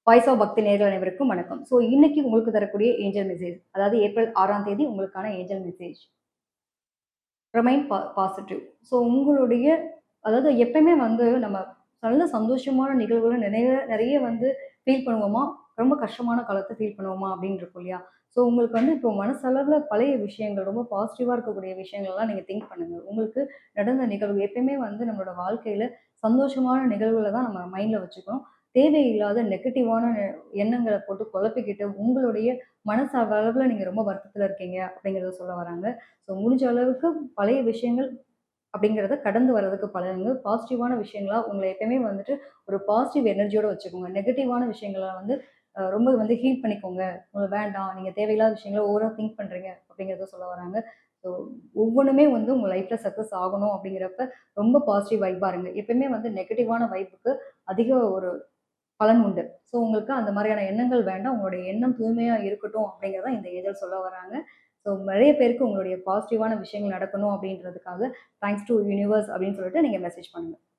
Voice of பக்தி நேயர்கள் அனைவருக்கும் வணக்கம். இன்னைக்கு உங்களுக்கு தரக்கூடிய ஏஞ்சல் மெசேஜ், அதாவது ஏப்ரல் 6ஆம் தேதி உங்களுக்கான ஏஞ்சல் மெசேஜ். Remain positive. உங்களுடைய அதாவது எப்பயுமே வந்து நம்ம நல்ல சந்தோஷமான நிகழ்வுகள நிறைய நிறைய வந்து ஃபீல் பண்ணுவோமா? ரொம்ப கஷ்டமான காலத்த ஃபீல் பண்ணுவோமா? அப்படின்னு இருக்கும் இல்லையா? உங்களுக்கு வந்து இப்போ மனசளவுல பழைய விஷயங்கள், ரொம்ப பாசிட்டிவா இருக்கக்கூடிய விஷயங்கள்லாம் நீங்க திங்க் பண்ணுங்க. உங்களுக்கு நடந்த நிகழ்வு எப்பயுமே வந்து நம்மளோட வாழ்க்கையில சந்தோஷமான நிகழ்வுகள தான் நம்ம மைண்ட்ல வச்சுக்கணும். தேவையில்லாத நெகட்டிவான எண்ணங்கள போட்டு குழப்பிக்கிட்டு, உங்களுடைய மனசு அளவுல நீங்க ரொம்ப வருத்தத்துல இருக்கீங்க அப்படிங்கிறத சொல்ல வராங்க. முடிஞ்ச அளவுக்கு பழைய விஷயங்கள் அப்படிங்கிறத கடந்து வர்றதுக்கு பழகுங்க. பாசிட்டிவான விஷயங்களா உங்கள எப்பயுமே வந்துட்டு ஒரு பாசிட்டிவ் எனர்ஜியோட வச்சுக்கோங்க. நெகட்டிவான விஷயங்கள வந்து ரொம்ப வந்து ஹீல் பண்ணிக்கோங்க. உங்களுக்கு வேண்டாம். நீங்க தேவையில்லாத விஷயங்கள ஓவரா திங்க் பண்றீங்க அப்படிங்கிறத சொல்ல வராங்க. ஸோ ஒவ்வொன்னுமே வந்து உங்க லைஃப்ல சக்சஸ் ஆகணும் அப்படிங்கிறப்ப ரொம்ப பாசிட்டிவ் வைப்பா இருங்க. எப்பயுமே வந்து நெகட்டிவான வைப்புக்கு அதிக ஒரு பலன் உண்டு. உங்களுக்கு அந்த மாதிரியான எண்ணங்கள் வேண்டாம். உங்களுடைய எண்ணம் தூய்மையா இருக்கட்டும் அப்படிங்கிறத இந்த ஏஞ்சல் சொல்ல வராங்க. நெறைய பேருக்கு உங்களுடைய பாசிட்டிவான விஷயங்கள் நடக்கணும் அப்படின்றதுக்காக, தேங்க்ஸ் டூ யூனிவர்ஸ் அப்படின்னு சொல்லிட்டு நீங்க மெசேஜ் பண்ணுங்க.